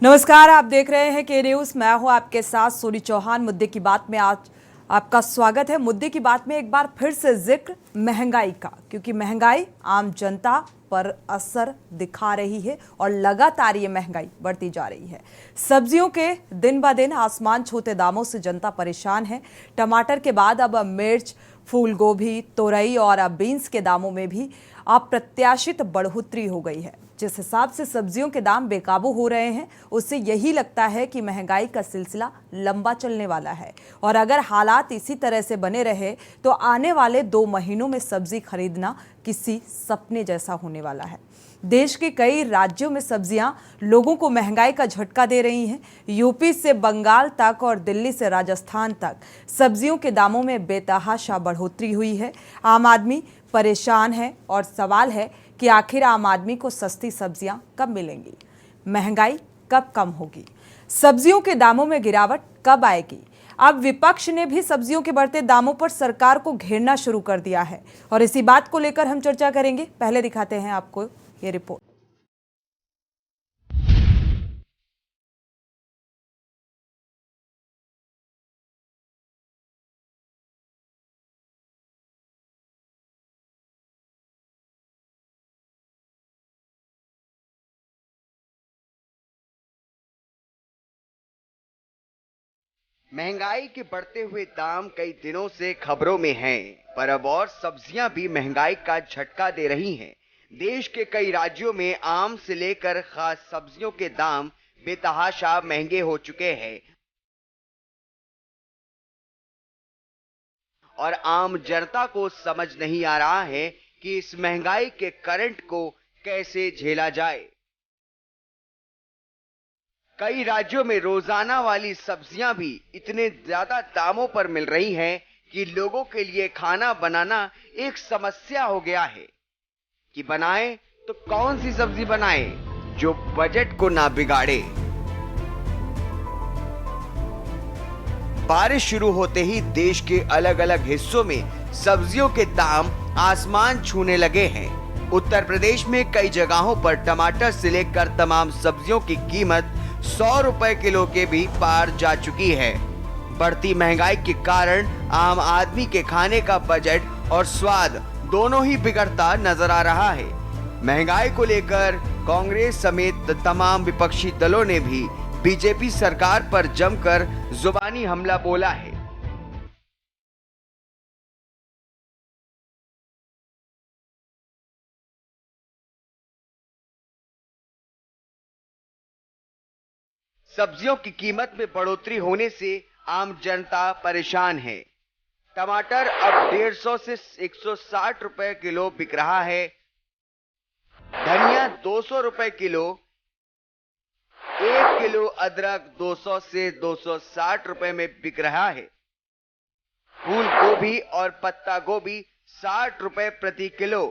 नमस्कार, आप देख रहे हैं के न्यूज। मैं हूं आपके साथ सोनी चौहान। मुद्दे की बात में आज आपका स्वागत है। मुद्दे की बात में एक बार फिर से जिक्र महंगाई का, क्योंकि महंगाई आम जनता पर असर दिखा रही है और लगातार ये महंगाई बढ़ती जा रही है। सब्जियों के दिन ब दिन आसमान छूते दामों से जनता परेशान है। टमाटर के बाद अब मिर्च, फूल गोभी, तोरई और अब बीन्स के दामों में भी अप्रत्याशित बढ़ोतरी हो गई है। जिस हिसाब से सब्जियों के दाम बेकाबू हो रहे हैं, उससे यही लगता है कि महंगाई का सिलसिला लंबा चलने वाला है और अगर हालात इसी तरह से बने रहे तो आने वाले 2 महीनों में सब्जी खरीदना किसी सपने जैसा होने वाला है। देश के कई राज्यों में सब्जियां लोगों को महंगाई का झटका दे रही हैं। यूपी से बंगाल तक और दिल्ली से राजस्थान तक सब्जियों के दामों में बेतहाशा बढ़ोतरी हुई है। आम आदमी परेशान है और सवाल है कि आखिर आम आदमी को सस्ती सब्जियां कब मिलेंगी, महंगाई कब कम होगी, सब्जियों के दामों में गिरावट कब आएगी। अब विपक्ष ने भी सब्जियों के बढ़ते दामों पर सरकार को घेरना शुरू कर दिया है और इसी बात को लेकर हम चर्चा करेंगे। पहले दिखाते हैं आपको ये रिपोर्ट। महंगाई के बढ़ते हुए दाम कई दिनों से खबरों में हैं, पर अब और सब्जियां भी महंगाई का झटका दे रही हैं। देश के कई राज्यों में आम से लेकर खास सब्जियों के दाम बेतहाशा महंगे हो चुके हैं और आम जनता को समझ नहीं आ रहा है कि इस महंगाई के करंट को कैसे झेला जाए। कई राज्यों में रोजाना वाली सब्जियां भी इतने ज्यादा दामों पर मिल रही हैं कि लोगों के लिए खाना बनाना एक समस्या हो गया है कि बनाएं तो कौन सी सब्जी बनाएं जो बजट को ना बिगाड़े। बारिश शुरू होते ही देश के अलग अलग हिस्सों में सब्जियों के दाम आसमान छूने लगे हैं। उत्तर प्रदेश में कई जगहों पर टमाटर से लेकर तमाम सब्जियों की कीमत 100 रुपए किलो के भी पार जा चुकी है। बढ़ती महंगाई के कारण आम आदमी के खाने का बजट और स्वाद दोनों ही बिगड़ता नजर आ रहा है। महंगाई को लेकर कांग्रेस समेत तमाम विपक्षी दलों ने भी बीजेपी सरकार पर जमकर जुबानी हमला बोला है। सब्जियों की कीमत में बढ़ोतरी होने से आम जनता परेशान है। टमाटर अब 150 से 160 रुपए किलो बिक रहा है। धनिया 200 रुपए किलो, 1 किलो अदरक 200 से 260 रुपए में बिक रहा है। फूल गोभी और पत्ता गोभी 60 रुपए प्रति किलो।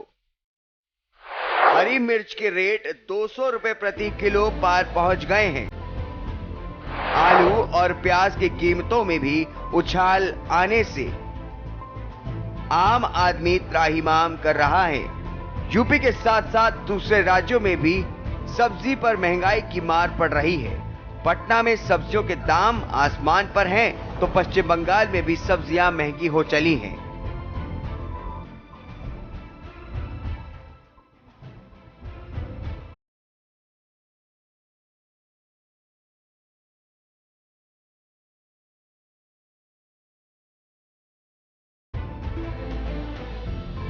हरी मिर्च के रेट 200 रुपए प्रति किलो पार पहुंच गए हैं। आलू और प्याज की कीमतों में भी उछाल आने से आम आदमी त्राहिमाम कर रहा है। यूपी के साथ साथ दूसरे राज्यों में भी सब्जी पर महंगाई की मार पड़ रही है। पटना में सब्जियों के दाम आसमान पर हैं, तो पश्चिम बंगाल में भी सब्जियां महंगी हो चली हैं।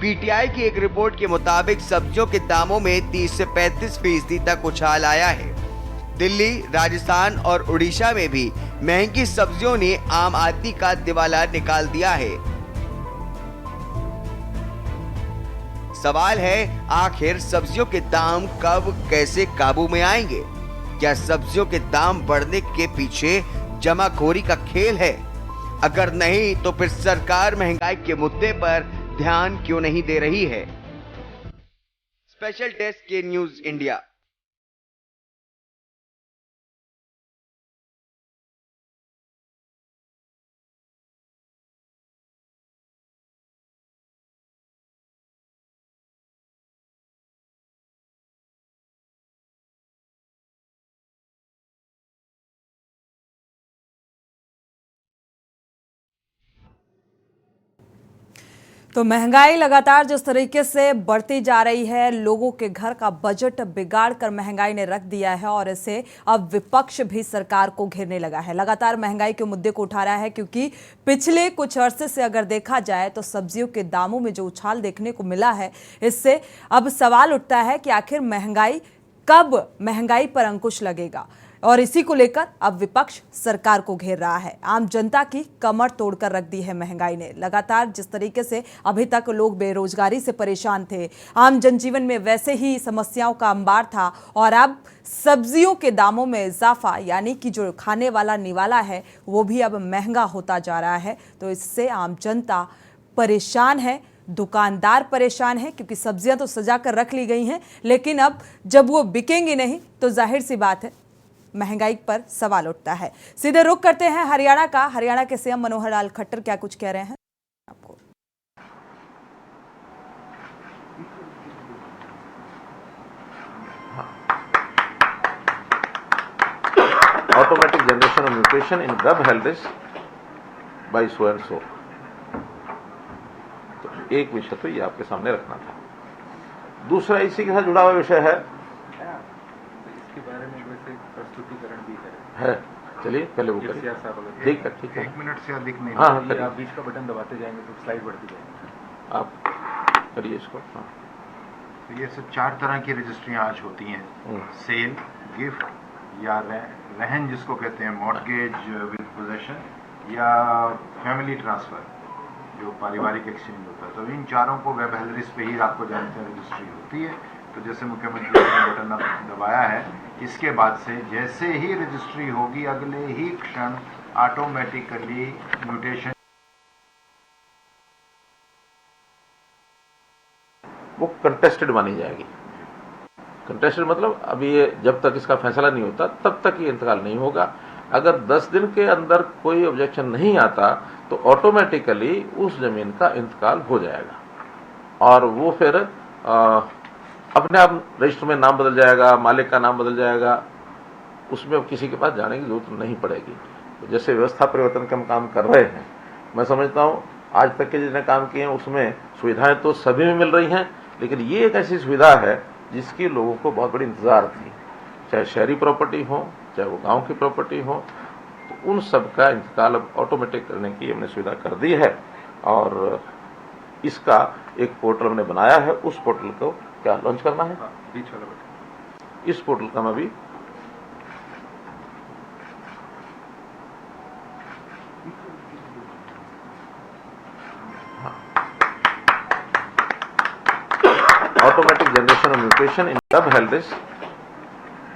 पीटीआई की एक रिपोर्ट के मुताबिक सब्जियों के दामों में 30 से 35% तक उछाल आया है। दिल्ली, राजस्थान और उड़ीसा में भी महंगी सब्जियों ने आम आदमी का दिवाला निकाल दिया है। सवाल है, आखिर सब्जियों के दाम कब कैसे काबू में आएंगे? क्या सब्जियों के दाम बढ़ने के पीछे जमाखोरी का खेल है? अगर नहीं तो फिर सरकार महंगाई के मुद्दे पर ध्यान क्यों नहीं दे रही है? स्पेशल डेस्क के न्यूज इंडिया। तो महंगाई लगातार जिस तरीके से बढ़ती जा रही है, लोगों के घर का बजट बिगाड़ कर महंगाई ने रख दिया है और इससे अब विपक्ष भी सरकार को घेरने लगा है। लगातार महंगाई के मुद्दे को उठा रहा है क्योंकि पिछले कुछ अरसे से अगर देखा जाए तो सब्जियों के दामों में जो उछाल देखने को मिला है, इससे अब सवाल उठता है कि आखिर कब महंगाई पर अंकुश लगेगा। और इसी को लेकर अब विपक्ष सरकार को घेर रहा है। आम जनता की कमर तोड़कर रख दी है महंगाई ने। लगातार जिस तरीके से अभी तक लोग बेरोजगारी से परेशान थे, आम जनजीवन में वैसे ही समस्याओं का अंबार था, और अब सब्जियों के दामों में इजाफा, यानी कि जो खाने वाला निवाला है वो भी अब महंगा होता जा रहा है। तो इससे आम जनता परेशान है, दुकानदार परेशान है, क्योंकि सब्जियां तो सजा कर रख ली गई हैं, लेकिन अब जब वो बिकेंगी नहीं तो जाहिर सी बात है महंगाई पर सवाल उठता है। सीधे रुख करते हैं हरियाणा का। हरियाणा के सीएम मनोहर लाल खट्टर क्या कुछ कह रहे हैं आपको। Automatic generation of mutation in grub held is by so and so। तो एक विषय तो ये आपके सामने रखना था। दूसरा इसी के साथ जुड़ा हुआ विषय है बारे में वैसे प्रस्तुतिकरण भी है। चलिए पहले वो करिए। ठीक है, ठीक है। 1 मिनट से अधिक नहीं। हाँ, आप बीच का बटन दबाते जाएंगे तो स्लाइड बढ़ती जाएगी। आप करिए इसको। हाँ। तो ये सब 4 तरह की रजिस्ट्रियां आज होती हैं। सेल, गिफ्ट या रहन जिसको कहते हैं, मॉर्गेज विद पोजेशन, या फैमिली ट्रांसफर जो पारिवारिक एक्सचेंज होता है। तो इन चारों को वेब हेलरिस पे ही आपको जानते हैं रजिस्ट्री होती है। तो जैसे मुख्यमंत्री ने बटन दबाया है, इसके बाद से जैसे ही रजिस्ट्री होगी अगले ही क्षण ऑटोमेटिकली म्यूटेशन वो कंटेस्टेड मानी जाएगी। कंटेस्टेड मतलब अभी ये जब तक इसका फैसला नहीं होता तब तक ये इंतकाल नहीं होगा। अगर 10 दिन के अंदर कोई ऑब्जेक्शन नहीं आता तो ऑटोमेटिकली उस जमीन का इंतकाल हो जाएगा और वो फिर अपने आप रजिस्टर में नाम बदल जाएगा, मालिक का नाम बदल जाएगा, उसमें अब किसी के पास जाने की जरूरत नहीं पड़ेगी। तो जैसे व्यवस्था परिवर्तन का हम काम कर रहे हैं, मैं समझता हूँ आज तक के जितने काम किए हैं उसमें सुविधाएं तो सभी में मिल रही हैं, लेकिन ये एक ऐसी सुविधा है जिसकी लोगों को बहुत बड़ी इंतजार थी। चाहे शहरी प्रॉपर्टी हो, चाहे वो गाँव की प्रॉपर्टी हो, तो उन सब का इंतकाल अब ऑटोमेटिक करने की हमने सुविधा कर दी है। और इसका एक पोर्टल हमने बनाया है। उस पोर्टल को क्या लॉन्च करना है? बीच वाला बटन। इस पोर्टल का मैं अभी automatic generation of mutation in grub held is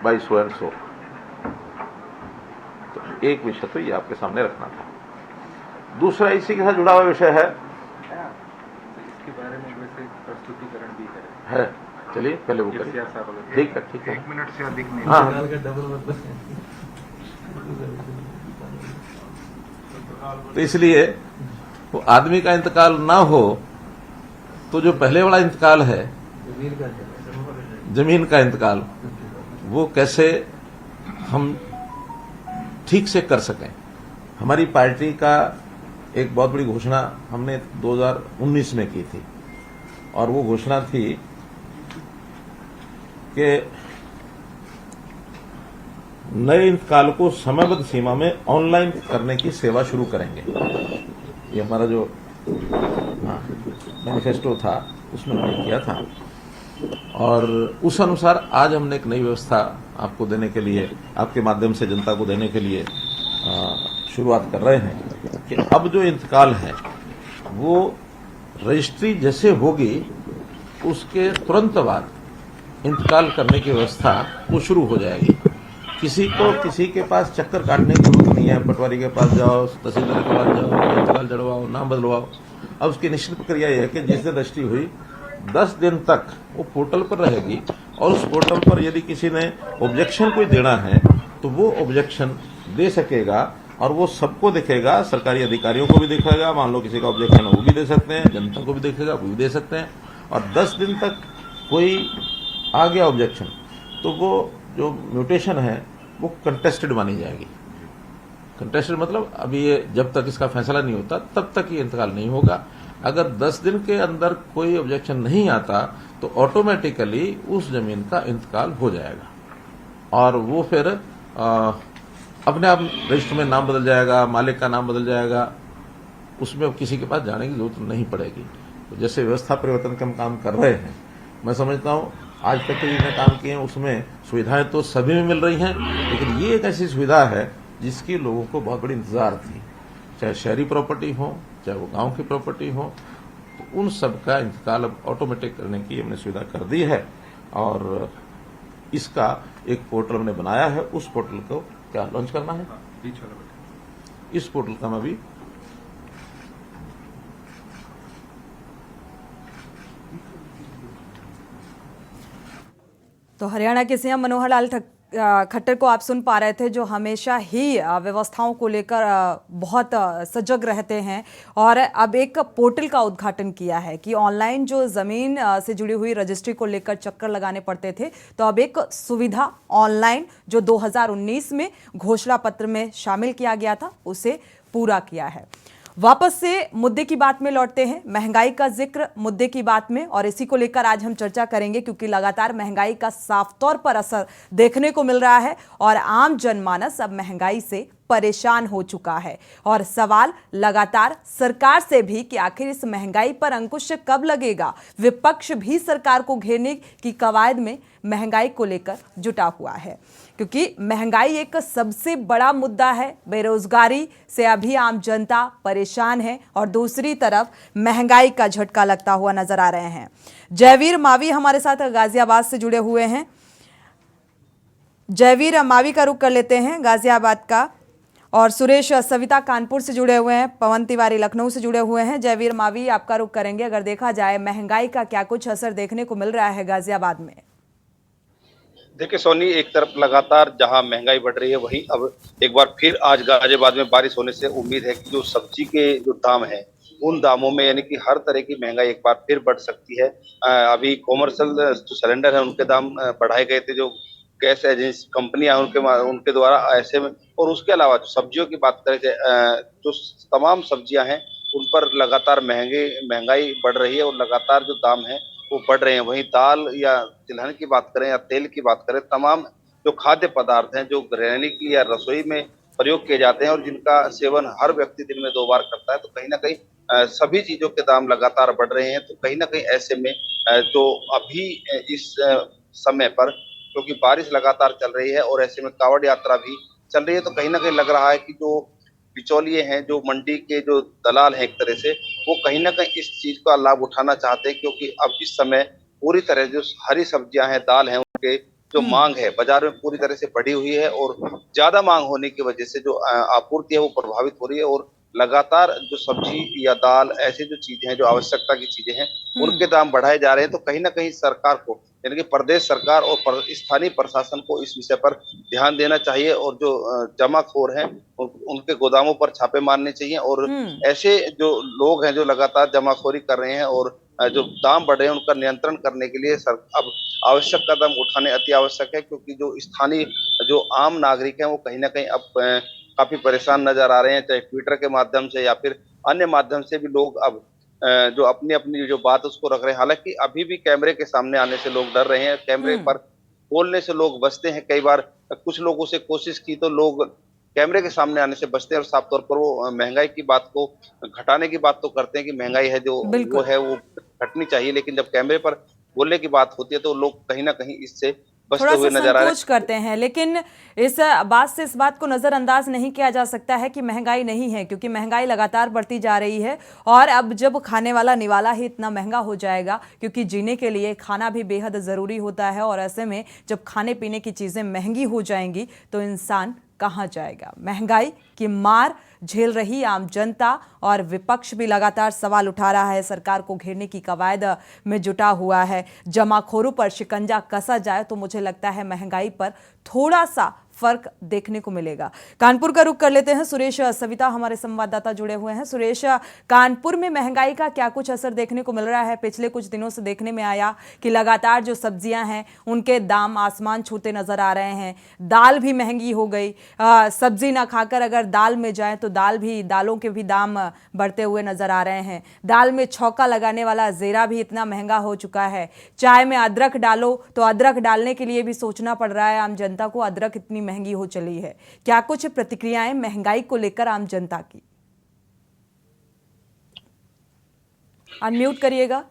by so and so। तो एक विषय तो ये आपके सामने रखना था। दूसरा इसी के साथ जुड़ा हुआ विषय है बारे में वैसे प्रस्तुतिकरण भी है। चलिए पहले वो करिए। ठीक है, ठीक है। 1 मिनट से अधिक नहीं। हाँ। तो इसलिए वो आदमी का इंतकाल ना हो तो जो पहले वाला इंतकाल है, जमीन का इंतकाल, वो कैसे हम ठीक से कर सकें। हमारी पार्टी का एक बहुत बड़ी घोषणा हमने 2019 में की थी और वो घोषणा थी कि नए इंतकाल को समयबद्ध सीमा में ऑनलाइन करने की सेवा शुरू करेंगे। ये हमारा जो मैनिफेस्टो था उसमें हमने किया था और उस अनुसार आज हमने एक नई व्यवस्था आपको देने के लिए, आपके माध्यम से जनता को देने के लिए शुरुआत कर रहे हैं कि अब जो इंतकाल है वो रजिस्ट्री जैसे होगी उसके तुरंत बाद इंतकाल करने की व्यवस्था वो शुरू हो जाएगी। किसी के पास चक्कर काटने की जरूरत नहीं है। पटवारी के पास जाओ, तहसीलदार के पास जाओ, इंतकाल चढ़वाओ, नाम बदलवाओ। अब उसकी निश्चित प्रक्रिया यह है कि जिस दिन रजिस्ट्री हुई 10 दिन तक वो पोर्टल पर रहेगी और उस पोर्टल पर यदि किसी ने ऑब्जेक्शन कोई देना है तो वो ऑब्जेक्शन दे सकेगा और वो सबको दिखेगा, सरकारी अधिकारियों को भी दिखेगा। मान लो किसी का ऑब्जेक्शन है वो भी दे सकते हैं, जनता को भी दिखेगा वो भी दे सकते हैं। और 10 दिन तक कोई आ गया ऑब्जेक्शन तो वो जो म्यूटेशन है वो कंटेस्टेड मानी जाएगी। कंटेस्टेड मतलब अभी ये जब तक इसका फैसला नहीं होता तब तक ये इंतकाल नहीं होगा। अगर 10 दिन के अंदर कोई ऑब्जेक्शन नहीं आता तो ऑटोमेटिकली उस जमीन का इंतकाल हो जाएगा और वो फिर अपने आप रजिस्टर में नाम बदल जाएगा, मालिक का नाम बदल जाएगा, उसमें किसी के पास जाने की जरूरत नहीं पड़ेगी। तो जैसे व्यवस्था परिवर्तन का हम काम कर रहे हैं, मैं समझता हूं आज तक के जितने काम किए हैं उसमें सुविधाएं तो सभी में मिल रही हैं, लेकिन ये एक ऐसी सुविधा है जिसकी लोगों को बहुत बड़ी इंतजार थी, चाहे शहरी प्रॉपर्टी हो चाहे वो गांव की प्रॉपर्टी हो, तो उन सब का इंतकाल अब ऑटोमेटिक करने की हमने सुविधा कर दी है और इसका एक पोर्टल हमने बनाया है। उस पोर्टल को क्या लॉन्च करना है, इस पोर्टल का मैं अभी तो हरियाणा के सीएम मनोहर लाल खट्टर को आप सुन पा रहे थे, जो हमेशा ही व्यवस्थाओं को लेकर बहुत सजग रहते हैं और अब एक पोर्टल का उद्घाटन किया है कि ऑनलाइन जो ज़मीन से जुड़ी हुई रजिस्ट्री को लेकर चक्कर लगाने पड़ते थे, तो अब एक सुविधा ऑनलाइन जो 2019 में घोषणा पत्र में शामिल किया गया था उसे पूरा किया है। वापस से मुद्दे की बात में लौटते हैं, महंगाई का जिक्र मुद्दे की बात में, और इसी को लेकर आज हम चर्चा करेंगे क्योंकि लगातार महंगाई का साफ तौर पर असर देखने को मिल रहा है और आम जनमानस अब महंगाई से परेशान हो चुका है और सवाल लगातार सरकार से भी कि आखिर इस महंगाई पर अंकुश कब लगेगा। विपक्ष भी सरकार को घेरने की कवायद में महंगाई को लेकर जुटा हुआ है क्योंकि महंगाई एक सबसे बड़ा मुद्दा है। बेरोजगारी से अभी आम जनता परेशान है और दूसरी तरफ महंगाई का झटका लगता हुआ नजर आ रहे हैं। जयवीर मावी हमारे साथ गाजियाबाद से जुड़े हुए हैं। जयवीर मावी का रुख कर लेते हैं गाजियाबाद का, और सुरेश सविता कानपुर से जुड़े हुए हैं, पवन तिवारी लखनऊ से जुड़े हुए हैं। जयवीर मावी आपका रुख करेंगे। अगर देखा जाए महंगाई का क्या कुछ असर देखने को मिल रहा है गाजियाबाद में? देखिए सोनी, एक तरफ लगातार जहां महंगाई बढ़ रही है वहीं अब एक बार फिर आज गाजियाबाद में बारिश होने से उम्मीद है कि जो सब्जी के जो दाम है उन दामों में यानी कि हर तरह की महंगाई एक बार फिर बढ़ सकती है। अभी कॉमर्शियल जो सिलेंडर है उनके दाम बढ़ाए गए थे, जो गैस एजेंसी कंपनियां उनके द्वारा ऐसे में, और उसके अलावा जो सब्जियों की बात करें जो तमाम सब्जियां हैं उन पर लगातार महंगाई बढ़ रही है और लगातार जो दाम है वो बढ़ रहे हैं। वहीं दाल या तिलहन की बात करें या तेल की बात करें, तमाम जो खाद्य पदार्थ हैं जो गृहिणी की या रसोई में प्रयोग किए जाते हैं और जिनका सेवन हर व्यक्ति दिन में 2 बार करता है, तो कहीं ना कहीं सभी चीजों के दाम लगातार बढ़ रहे हैं। तो कहीं ना कहीं ऐसे में जो अभी इस समय पर क्योंकि बारिश लगातार चल रही है और ऐसे में कावड़ यात्रा भी चल रही है, तो कहीं ना कहीं लग रहा है कि जो बिचौलिए हैं, जो मंडी के जो दलाल हैं एक तरह से, वो कहीं ना कहीं इस चीज का लाभ उठाना चाहते हैं क्योंकि अब इस समय पूरी तरह जो हरी सब्जियां हैं, दाल है, उनके जो मांग है बाजार में पूरी तरह से बढ़ी हुई है और ज्यादा मांग होने की वजह से जो आपूर्ति है वो प्रभावित हो रही है और लगातार जो सब्जी या दाल ऐसी जो चीजें हैं, जो आवश्यकता की चीजें हैं, उनके दाम बढ़ाए जा रहे हैं। तो कहीं ना कहीं सरकार को यानी कि प्रदेश सरकार और स्थानीय प्रशासन को इस विषय पर ध्यान देना चाहिए और जो जमाखोर हैं उनके गोदामों पर छापे मारने चाहिए और ऐसे जो लोग हैं जो लगातार जमाखोरी कर रहे हैं और जो दाम बढ़ रहे हैं उनका नियंत्रण करने के लिए अब आवश्यक कदम उठाने अति आवश्यक है क्योंकि जो स्थानीय जो आम नागरिक हैं वो कहीं ना कहीं अब काफी परेशान नजर आ रहे हैं, चाहे ट्विटर के माध्यम से या फिर अन्य माध्यम से भी लोग अब जो अपनी अपनी जो बात उसको रख रहे हैं। हालांकि अभी भी कैमरे के सामने आने से लोग डर रहे हैं, कैमरे पर बोलने से लोग बचते हैं। कई बार कुछ लोगों से कोशिश की तो लोग कैमरे के सामने आने से बचते हैं और साफ तौर पर वो महंगाई की बात को घटाने की बात तो करते हैं कि महंगाई है जो वो है वो घटनी चाहिए, लेकिन जब कैमरे पर बोलने की बात होती है तो लोग कहीं ना कहीं इससे थोड़ा सा संकोच करते हैं। लेकिन इस बात को नजरअंदाज नहीं किया जा सकता है कि महंगाई नहीं है, क्योंकि महंगाई लगातार बढ़ती जा रही है और अब जब खाने वाला निवाला ही इतना महंगा हो जाएगा, क्योंकि जीने के लिए खाना भी बेहद ज़रूरी होता है और ऐसे में जब खाने पीने की चीज़ें महंगी हो जाएंगी तो इंसान कहाँ जाएगा। महंगाई की मार झेल रही आम जनता और विपक्ष भी लगातार सवाल उठा रहा है, सरकार को घेरने की कवायद में जुटा हुआ है। जमाखोरों पर शिकंजा कसा जाए तो मुझे लगता है महंगाई पर थोड़ा सा फर्क देखने को मिलेगा। कानपुर का रुख कर लेते हैं। सुरेश सविता हमारे संवाददाता जुड़े हुए हैं। सुरेश, कानपुर में महंगाई का क्या कुछ असर देखने को मिल रहा है? पिछले कुछ दिनों से देखने में आया कि लगातार जो सब्जियां हैं उनके दाम आसमान छूते नजर आ रहे हैं। दाल भी महंगी हो गई। सब्जी ना खाकर अगर दाल में जाए तो दालों के भी दाम बढ़ते हुए नजर आ रहे हैं। दाल में छौंका लगाने वाला जीरा भी इतना महंगा हो चुका है। चाय में अदरक डालो तो अदरक डालने के लिए भी सोचना पड़ रहा है आम जनता को। अदरक इतनी महंगी हो चली है। क्या कुछ प्रतिक्रियाएं महंगाई को लेकर आम जनता की? अनम्यूट करिएगा।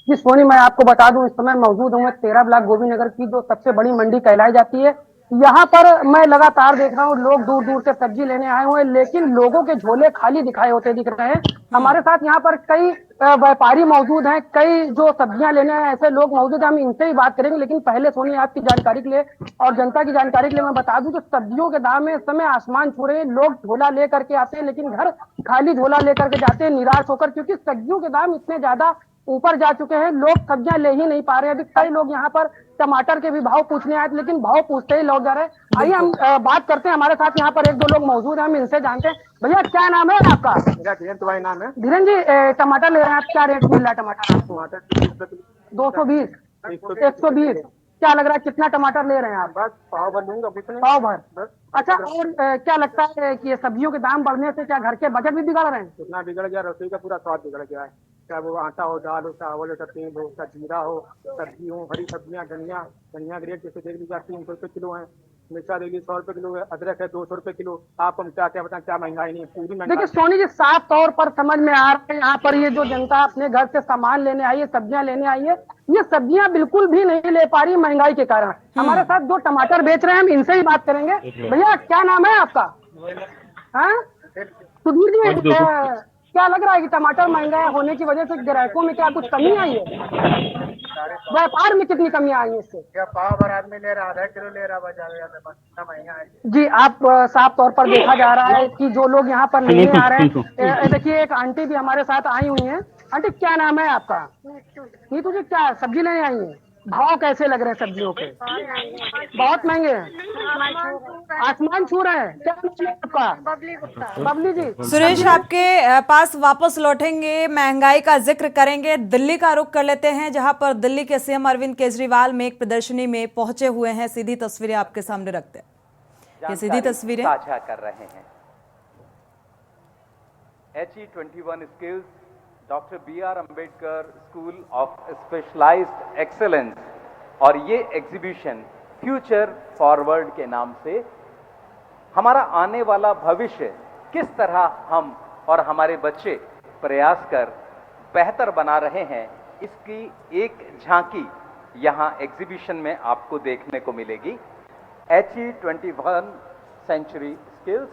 जी सोनी, मैं आपको बता दूं, इस समय मौजूद हूं 13 ब्लॉक गोविंदनगर की जो सबसे बड़ी मंडी कहलाई जाती है। यहाँ पर मैं लगातार देख रहा हूँ लोग दूर दूर से सब्जी लेने आए हुए हैं, लेकिन लोगों के झोले खाली दिखाई होते दिख रहे हैं। हमारे साथ यहाँ पर कई व्यापारी मौजूद हैं, कई जो सब्जियां लेने आए ऐसे लोग मौजूद हैं। हम इनसे ही बात करेंगे, लेकिन पहले सोनी आपकी जानकारी के लिए और जनता की जानकारी के लिए मैं बता दूं, जो सब्जियों के दाम में इस समय आसमान छू रहे हैं। लोग झोला लेकर के आते हैं, लेकिन घर खाली झोला लेकर के जाते हैं निराश होकर, क्योंकि सब्जियों के दाम इतने ज्यादा ऊपर जा चुके हैं। लोग सब्जियां ले ही नहीं पा रहे हैं। अभी कई लोग यहाँ पर टमाटर के भी भाव पूछने आए, लेकिन भाव पूछते ही लौट जा रहे हैं। आइए हम बात करते हैं। हमारे साथ यहाँ पर एक दो लोग मौजूद हैं, हम इनसे जानते हैं। भैया क्या नाम है आपका? मेरा धीरेन्द्र भाई नाम है। धीरेन्द्र जी, टमाटर ले रहे हैं आप, क्या रेट मिल रहा है टमाटर आपको? टमाटर 220, 120। क्या लग रहा है कितना टमाटर ले रहे हैं आप? बस पाव भर लूंगा, पाव भर। अच्छा, और क्या लगता है कि ये सब्जियों के दाम बढ़ने से क्या घर के बजट भी बिगड़ रहे हैं? कितना बिगड़ गया, रसोई का पूरा स्वाद बिगड़ गया है। चाहे वो आटा हो, दाल हो, चावल हो, तेल हो, जीरा हो, सब्जी हो, हरी सब्जियां, धनिया के रेट जैसे देख लीजिए 300 रुपये किलो है। मिर्चा देखिए 100 रुपये किलो है। अदरक है 200 रुपये किलो। आप हम क्या क्या बताएं, क्या महंगाई नहीं है, पूरी महंगाई। देखिए सोनी जी, साफ तौर पर समझ में आ रहा है यहाँ पर ये जो जनता अपने घर से सामान लेने आई है, सब्जियां लेने आई है, ये सब्जियां बिल्कुल भी नहीं ले पा रही महंगाई के कारण। हमारे साथ जो टमाटर बेच रहे हैं हम इनसे ही बात करेंगे। भैया क्या नाम है आपका? हाँ सुधीर जी, क्या लग रहा है कि टमाटर महंगा होने की वजह से ग्राहकों में क्या कुछ कमी आई है? व्यापार में कितनी कमी आई है इससे? क्या पाव भर आदमी ले रहा, आधा किलो ले रहा, बाजार इतना महंगा है। जी, आप साफ तौर पर देखा जा रहा है कि जो लोग यहाँ पर लेने आ रहे हैं। देखिए एक आंटी भी हमारे साथ आई हुई हैं। आंटी क्या नाम है आपका? नीतू जी, क्या सब्जी लेने आई है? भाव कैसे लग रहे हैं सब्जियों के? बहुत महंगे हैं, आसमान छू रहे हैं। क्या नाम है आपका? बबली जी। सुरेश, आपके पास वापस लौटेंगे, महंगाई का जिक्र करेंगे। दिल्ली का रुख कर लेते हैं, जहां पर दिल्ली के सीएम अरविंद केजरीवाल में एक प्रदर्शनी में पहुंचे हुए हैं। सीधी तस्वीरें आपके सामने रखते हैं। ये सीधी तस्वीरें साझा कर रहे हैं। HE21 skills, doctor BR Ambedkar school of specialised excellence, और ये एग्जीबिशन फ्यूचर फॉरवर्ड के नाम से हमारा आने वाला भविष्य किस तरह हम और हमारे बच्चे प्रयास कर बेहतर बना रहे हैं, इसकी एक झांकी यहाँ एग्जीबिशन में आपको देखने को मिलेगी। HE21 सेंचुरी स्किल्स,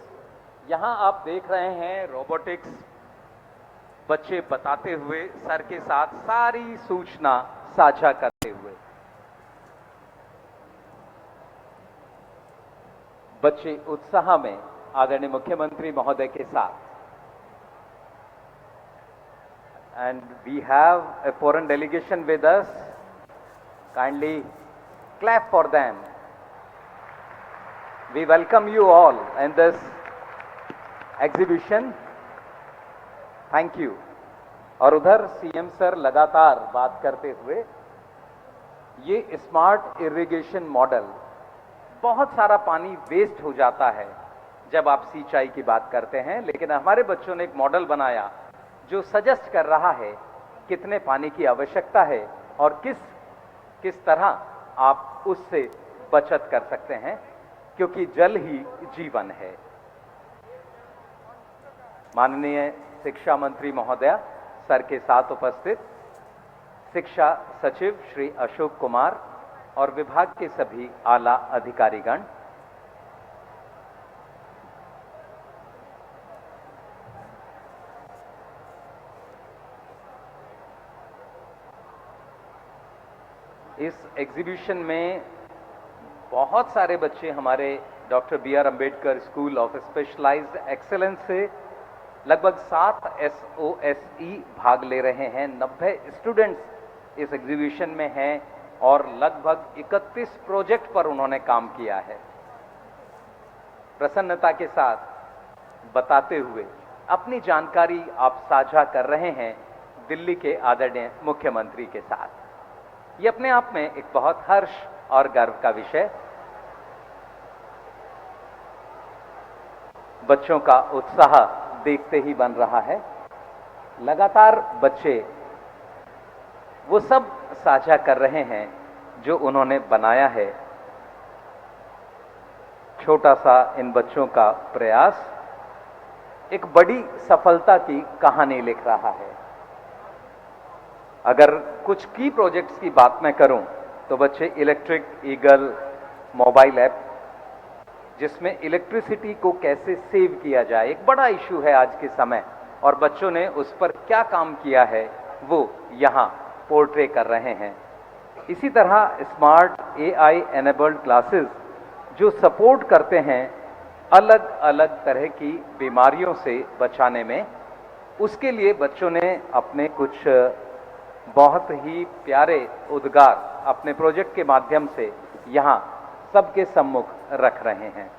यहाँ आप देख रहे हैं रोबोटिक्स, बच्चे बताते हुए, सर के साथ सारी सूचना साझा करते हुए। बच्चे उत्साह में आदरणीय मुख्यमंत्री महोदय के साथ। And we have a foreign delegation with us. Kindly clap for them. We welcome you all in this exhibition. Thank you. और उधर सीएम सर लगातार बात करते हुए, ये स्मार्ट इरिगेशन मॉडल, बहुत सारा पानी वेस्ट हो जाता है जब आप सिंचाई की बात करते हैं, लेकिन हमारे बच्चों ने एक मॉडल बनाया जो सजेस्ट कर रहा है कितने पानी की आवश्यकता है और किस तरह आप उससे बचत कर सकते हैं, क्योंकि जल ही जीवन है। माननीय शिक्षा मंत्री महोदया सर के साथ उपस्थित शिक्षा सचिव श्री अशोक कुमार और विभाग के सभी आला अधिकारीगण, इस एग्जीबिशन में बहुत सारे बच्चे हमारे doctor BR Ambedkar school of specialised excellence से लगभग 7 SOSE भाग ले रहे हैं। 90 स्टूडेंट्स इस एग्जीबिशन में हैं। और लगभग 31 प्रोजेक्ट पर उन्होंने काम किया है। प्रसन्नता के साथ बताते हुए अपनी जानकारी आप साझा कर रहे हैं दिल्ली के आदरणीय मुख्यमंत्री के साथ। ये अपने आप में एक बहुत हर्ष और गर्व का विषय। बच्चों का उत्साह देखते ही बन रहा है। लगातार बच्चे वो सब साझा कर रहे हैं जो उन्होंने बनाया है। छोटा सा इन बच्चों का प्रयास एक बड़ी सफलता की कहानी लिख रहा है। अगर कुछ की प्रोजेक्ट्स की बात मैं करूं तो बच्चे इलेक्ट्रिक ईगल मोबाइल ऐप, जिसमें इलेक्ट्रिसिटी को कैसे सेव किया जाए, एक बड़ा इशू है आज के समय, और बच्चों ने उस पर क्या काम किया है वो यहां पोर्ट्रे कर रहे हैं। इसी तरह स्मार्ट AI एनेबल्ड क्लासेस जो सपोर्ट करते हैं अलग अलग तरह की बीमारियों से बचाने में, उसके लिए बच्चों ने अपने कुछ बहुत ही प्यारे उद्गार अपने प्रोजेक्ट के माध्यम से यहां सबके सम्मुख रख रहे हैं।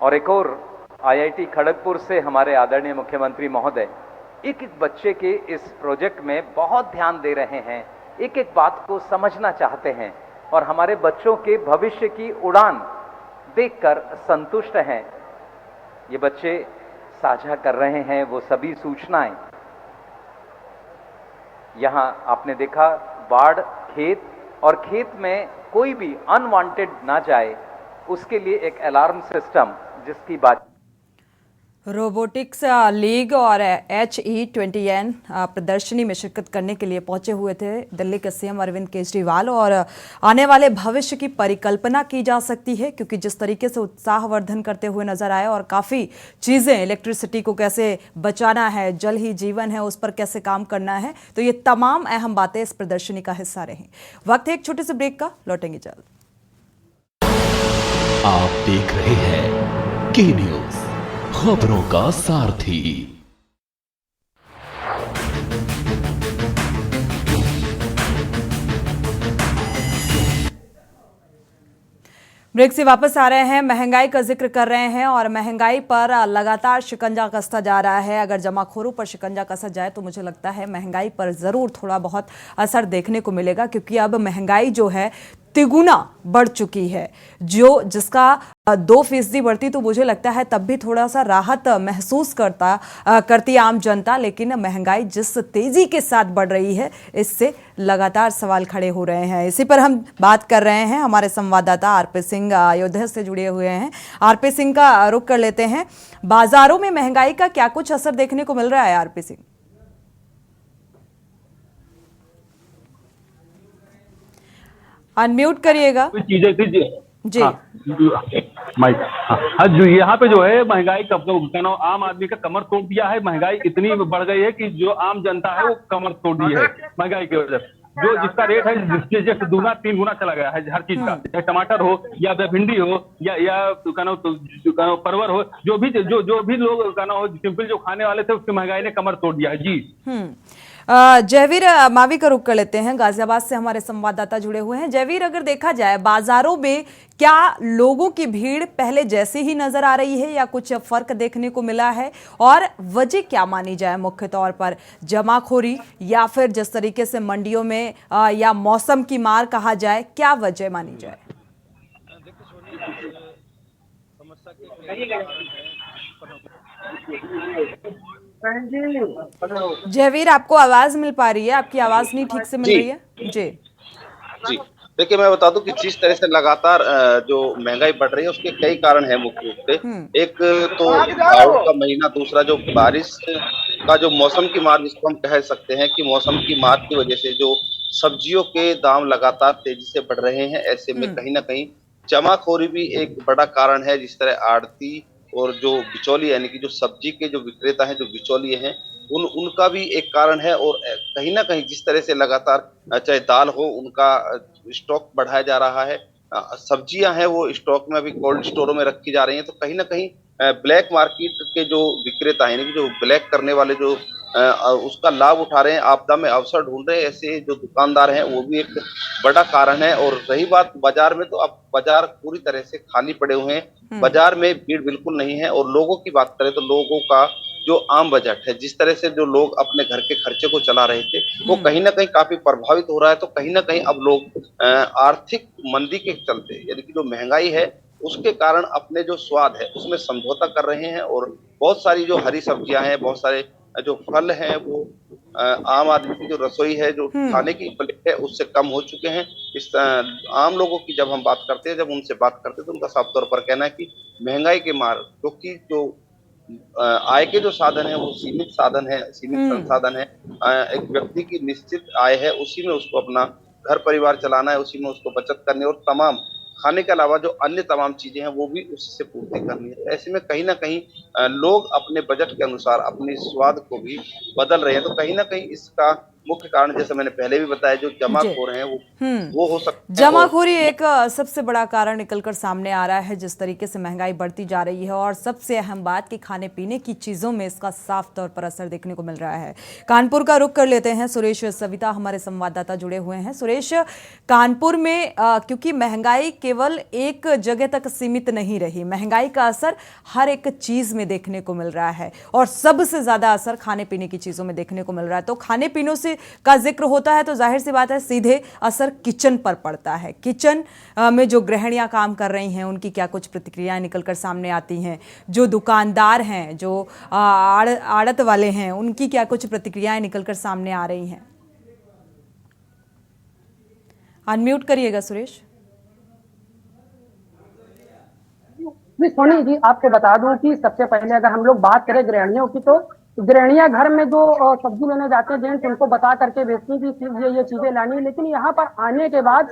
और एक और IIT खड़गपुर से हमारे आदरणीय मुख्यमंत्री महोदय एक एक बच्चे के इस प्रोजेक्ट में बहुत ध्यान दे रहे हैं, एक एक बात को समझना चाहते हैं और हमारे बच्चों के भविष्य की उड़ान देखकर संतुष्ट हैं। ये बच्चे साझा कर रहे हैं वो सभी सूचनाएं। यहां आपने देखा बाढ़ खेत, और खेत में कोई भी अनवांटेड ना जाए उसके लिए एक अलार्म सिस्टम जिसकी बात। रोबोटिक्स लीग और HE20N प्रदर्शनी में शिरकत करने के लिए पहुंचे हुए थे दिल्ली के CM अरविंद केजरीवाल। और आने वाले भविष्य की परिकल्पना की जा सकती है, क्योंकि जिस तरीके से उत्साहवर्धन करते हुए नजर आए और काफ़ी चीज़ें, इलेक्ट्रिसिटी को कैसे बचाना है, जल ही जीवन है, उस पर कैसे काम करना है, तो ये तमाम अहम बातें इस प्रदर्शनी का हिस्सा रहीं। वक्त है एक छोटे से ब्रेक का, लौटेंगे जल्द। आप देख रहे हैं के न्यूज़, खबरों का सारथी। ब्रेक से वापस आ रहे हैं। महंगाई का जिक्र कर रहे हैं और महंगाई पर लगातार शिकंजा कसता जा रहा है। अगर जमाखोरों पर शिकंजा कसा जाए तो मुझे लगता है महंगाई पर ज़रूर थोड़ा बहुत असर देखने को मिलेगा, क्योंकि अब महंगाई जो है तिगुना बढ़ चुकी है। जिसका 2% बढ़ती तो मुझे लगता है तब भी थोड़ा सा राहत महसूस करती आम जनता, लेकिन महंगाई जिस तेजी के साथ बढ़ रही है इससे लगातार सवाल खड़े हो रहे हैं। इसी पर हम बात कर रहे हैं। हमारे संवाददाता आरपी सिंह अयोध्या से जुड़े हुए हैं। आरपी सिंह का रुख कर लेते हैं। बाजारों में महंगाई का क्या कुछ असर देखने को मिल रहा है आरपी सिंह? अनम्यूट करिएगा। चीजें जी माइक। हाँ जो यहाँ पे जो है महंगाई का आम आदमी का कमर तोड़ दिया है। महंगाई इतनी बढ़ गई है कि जो आम जनता है वो कमर तोड़ दी है महंगाई की वजह से। जो जिसका रेट है जैसे 2-3 गुना चला गया है हर चीज का, चाहे टमाटर हो या भिंडी हो या परवर हो, जो भी लोग सिंपल जो खाने वाले थे उसकी महंगाई ने कमर तोड़ दिया है। जी जयवीर मावी का रुख कर लेते हैं। गाजियाबाद से हमारे संवाददाता जुड़े हुए हैं। जयवीर, अगर देखा जाए बाजारों में क्या लोगों की भीड़ पहले जैसी ही नजर आ रही है या कुछ फर्क देखने को मिला है, और वजह क्या मानी जाए? मुख्य तौर पर जमाखोरी या फिर जिस तरीके से मंडियों में या मौसम की मार कहा जाए, क्या वजह मानी जाए? जयवीर, आपको आवाज मिल पा रही है? आपकी आवाज नहीं ठीक से मिल रही है। जी जी देखिए, मैं बता दूं कि जिस तरह से लगातार जो महंगाई बढ़ रही है उसके कई कारण हैं मुख्य रूप से। एक तो सावन का महीना, दूसरा जो बारिश का जो मौसम की मार जिसको हम कह सकते हैं कि मौसम की मार की वजह से जो सब्जियों के दाम लगातार तेजी से बढ़ रहे हैं। ऐसे में कहीं ना कहीं जमाखोरी भी एक बड़ा कारण है। जिस तरह आड़ती और जो बिचौली यानी कि जो सब्जी के जो विक्रेता हैं, जो बिचौलिए हैं, उनका भी एक कारण है। और कहीं ना कहीं जिस तरह से लगातार चाहे दाल हो उनका स्टॉक बढ़ाया जा रहा है, सब्जियां हैं वो स्टॉक में अभी कोल्ड स्टोरों में रखी जा रही हैं, तो कहीं ना कहीं ब्लैक मार्केट के जो विक्रेता हैं, जो ब्लैक करने वाले जो उसका लाभ उठा रहे हैं, आपदा में अवसर ढूंढ रहे हैं, ऐसे जो दुकानदार हैं वो भी एक बड़ा कारण है। और रही बात बाजार में, तो अब बाजार पूरी तरह से खाली पड़े हुए हैं, बाजार में भीड़ बिल्कुल नहीं है। और लोगों की बात करें तो लोगों का जो आम बजट है, जिस तरह से जो लोग अपने घर के खर्चे को चला रहे थे, वो कहीं ना कहीं काफी प्रभावित हो रहा है। तो कहीं ना कहीं अब लोग आर्थिक मंदी के चलते, यानी कि जो महंगाई है उसके कारण अपने जो स्वाद है उसमें समझौता कर रहे हैं। और बहुत सारी जो हरी सब्जियां हैं, बहुत सारे जो फल हैं, वो आम आदमी की जो रसोई है, जो खाने की प्लेट है, उससे कम हो चुके हैं। इस आम लोगों की जब हम बात करते हैं, जब उनसे बात करते हैं, तो उनका साफ तौर पर कहना है कि महंगाई के मार, क्योंकि जो आय के जो साधन है वो सीमित साधन है, सीमित संसाधन है। एक व्यक्ति की निश्चित आय है, उसी में उसको अपना घर परिवार चलाना है, उसी में उसको बचत करनी है, और तमाम खाने के अलावा जो अन्य तमाम चीजें हैं वो भी उससे पूर्ति करनी है। ऐसे में कहीं ना कहीं लोग अपने बजट के अनुसार अपने स्वाद को भी बदल रहे हैं। तो कहीं ना कहीं इसका मुख्य कारण, जैसे मैंने पहले भी बताया, जो जमाखोर हैं वो हो सकते हैं। जमाखोरी एक सबसे बड़ा कारण निकलकर सामने आ रहा है, जिस तरीके से महंगाई बढ़ती जा रही है। और सबसे अहम बात कि खाने पीने की चीजों में इसका साफ तौर पर असर देखने को मिल रहा है। कानपुर का रुख कर लेते हैं, सुरेश सविता हमारे संवाददाता जुड़े हुए हैं। सुरेश, कानपुर में क्योंकि महंगाई केवल एक जगह तक सीमित नहीं रही, महंगाई का असर हर एक चीज में देखने को मिल रहा है, और सबसे ज्यादा असर खाने पीने की चीजों में देखने को मिल रहा है। तो खाने पीनों से का जिक्र होता है तो जाहिर सी बात है सीधे असर किचन पर पड़ता है। किचन में जो गृहिणियां काम कर रही हैं उनकी क्या कुछ प्रतिक्रियाएं निकलकर सामने आती हैं, जो दुकानदार हैं, जो आड़त वाले हैं, उनकी क्या कुछ प्रतिक्रियाएं निकलकर सामने आ रही हैं? अनम्यूट करिएगा सुरेश। सोनी जी, आपको बता दूं कि सबसे पहले अगर हम लोग बात करें गृहिणियों की, तो गृहिणियां घर में जो सब्जी लेने जाते हैं जेंट्स, उनको बता करके बेचती की ये चीजें लानी है। लेकिन यहाँ पर आने के बाद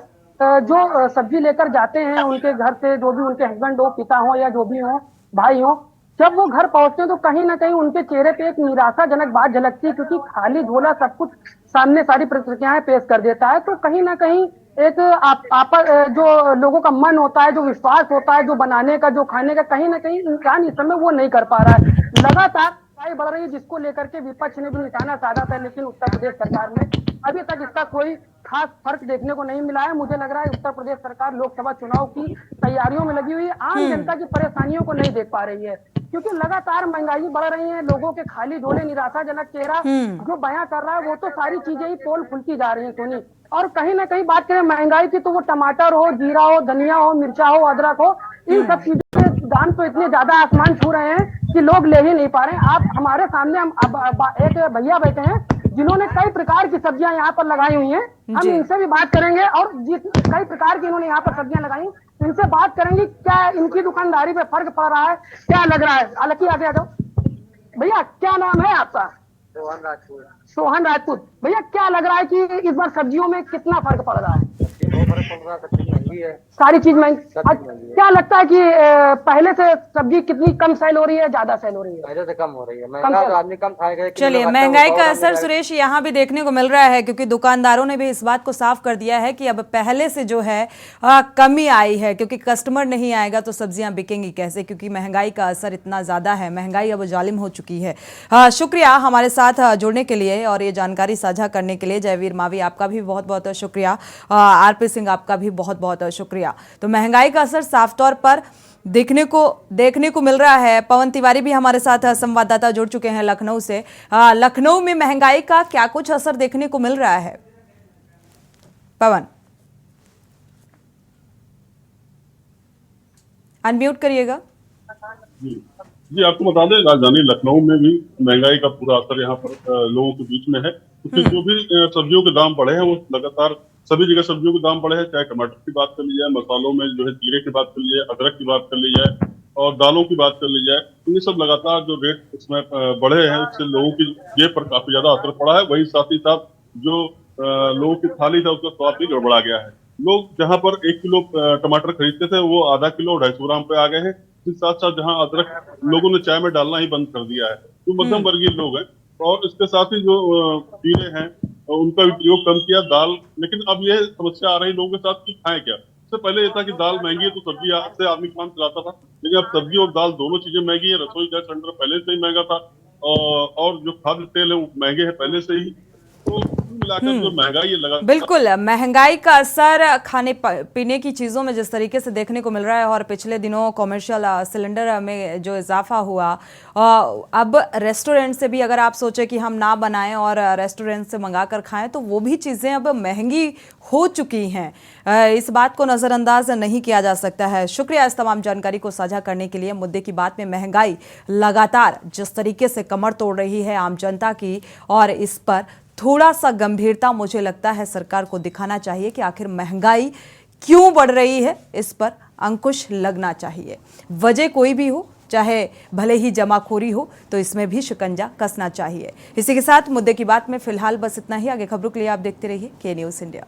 जो सब्जी लेकर जाते हैं उनके घर से, जो भी उनके हस्बैंड हो, पिता हो या जो भी हो, भाई हो, जब वो घर पहुंचते हैं तो कहीं ना कहीं उनके चेहरे पे एक निराशाजनक बात झलकती है, क्योंकि खाली झोला सब कुछ सामने सारी प्रतिक्रियाएं पेश कर देता है। तो कहीं ना कहीं एक जो लोगों का मन होता है, जो विश्वास होता है, जो बनाने का, जो खाने का, कहीं ना कहीं इंसान इस समय वो नहीं कर पा रहा है। लगातार महंगाई बढ़ रही है, जिसको लेकर के विपक्ष ने भी निशाना साधा था, लेकिन उत्तर प्रदेश सरकार में अभी तक इसका कोई खास फर्क देखने को नहीं मिला है। मुझे लग रहा है उत्तर प्रदेश सरकार लोकसभा चुनाव की तैयारियों में लगी हुई है, आम जनता की परेशानियों को नहीं देख पा रही है, क्योंकि लगातार महंगाई बढ़ रही है। लोगों के खाली झोले, निराशाजनक चेहरा जो बयां कर रहा है, वो तो सारी चीजें ही पोल खुलती जा रही है सोनी। और कहीं ना कहीं बात करें महंगाई की, तो वो टमाटर हो, जीरा हो, धनिया हो, मिर्चा हो, अदरक हो, इन सब चीजों के दाम तो इतने ज्यादा आसमान छू रहे हैं कि लोग ले ही नहीं पा रहे हैं। आप हमारे सामने एक भैया बैठे हैं जिन्होंने कई प्रकार की सब्जियां यहाँ पर लगाई हुई हैं, हम इनसे भी बात करेंगे। और जिस कई प्रकार की इन्होंने यहाँ पर सब्जियां लगाई, इनसे बात करेंगे क्या इनकी दुकानदारी पे फर्क पड़ रहा है, क्या लग रहा है। हालांकि आगे आ जाओ भैया, क्या नाम है आपका? सोहन राजपूत। सोहन राजपूत भैया, क्या लग रहा है कि इस बार सब्जियों में कितना फर्क पड़ रहा है? बहुत फर्क पड़ रहा है, सब्जी महंगी है, सारी चीज महंगी। क्या लगता है कि पहले से सब्जी कितनी कम सेल हो रही है, ज्यादा सेल हो रही है? पहले से कम हो रही है, आदमी कम खाएगा। चलिए, महंगाई का असर सुरेश यहाँ भी देखने को मिल रहा है, क्योंकि दुकानदारों ने भी इस बात को साफ कर दिया है कि अब पहले से जो है कमी आई है, क्योंकि कस्टमर नहीं आएगा तो सब्जियां बिकेंगी कैसे, क्योंकि महंगाई का असर इतना ज्यादा है, महंगाई अब जालिम हो चुकी है। शुक्रिया हमारे साथ जुड़ने के लिए और ये जानकारी साझा करने के लिए। जयवीर मावी, आपका भी बहुत बहुत शुक्रिया। आरपी सिंह, आपका भी बहुत बहुत शुक्रिया। तो महंगाई का असर साफ तौर पर देखने को मिल रहा है। पवन तिवारी भी हमारे साथ संवाददाता जुड़ चुके हैं लखनऊ से। लखनऊ में महंगाई का क्या कुछ असर देखने को मिल रहा है, पवन? अनम्यूट करिएगा। जी, आपको बता दें, राजधानी लखनऊ में भी महंगाई का पूरा असर यहाँ पर लोगों के बीच में है, क्योंकि जो भी सब्जियों के दाम बढ़े हैं वो लगातार सभी जगह सब्जियों के दाम बढ़े हैं। चाहे टमाटर की बात कर ली जाए, मसालों में जो है जीरे की बात कर ली जाए, अदरक की बात कर ली जाए और दालों की बात कर ली जाए, ये सब लगातार जो रेट इसमें बढ़े हैं उससे लोगों की जेब पर काफी ज्यादा असर पड़ा है। वही साथ ही साथ जो लोगों की थाली था उसका स्वाद भी गड़बड़ा गया है। लोग जहाँ पर 1 किलो टमाटर खरीदते थे वो आधा किलो 250 ग्राम पे आ गए हैं। इसके साथ साथ जहाँ अदरक लोगों ने चाय में डालना ही बंद कर दिया है, जो मध्यम वर्गीय लोग हैं, और इसके साथ ही जो जीरे हैं उनका भी प्रयोग कम किया। दाल, लेकिन अब यह समस्या आ रही लोगों के साथ कि खाएं क्या। इससे पहले ये था कि दाल महंगी है तो सब्जी से आदमी काम चलाता था, लेकिन अब सब्जी और दाल दोनों चीजें महंगी है। रसोई गैस सिलेंडर पहले से ही महंगा था, और जो खाद्य तेल है वो महंगे हैं पहले से ही। तो मिलाकर जो महंगाई है लगा बिल्कुल, महंगाई का असर खाने पीने की चीज़ों में जिस तरीके से देखने को मिल रहा है और पिछले दिनों कॉमर्शियल सिलेंडर में जो इजाफा हुआ, अब रेस्टोरेंट से भी अगर आप सोचें कि हम ना बनाएं और रेस्टोरेंट से मंगा कर खाएं तो वो भी चीज़ें अब महंगी हो चुकी हैं। इस बात को नज़रअंदाज नहीं किया जा सकता है। शुक्रिया इस तमाम जानकारी को साझा करने के लिए। मुद्दे की बात में महंगाई लगातार जिस तरीके से कमर तोड़ रही है आम जनता की, और इस पर थोड़ा सा गंभीरता मुझे लगता है सरकार को दिखाना चाहिए कि आखिर महंगाई क्यों बढ़ रही है, इस पर अंकुश लगना चाहिए। वजह कोई भी हो, चाहे भले ही जमाखोरी हो, तो इसमें भी शिकंजा कसना चाहिए। इसी के साथ मुद्दे की बात में फिलहाल बस इतना ही। आगे खबरों के लिए आप देखते रहिए के न्यूज़ इंडिया।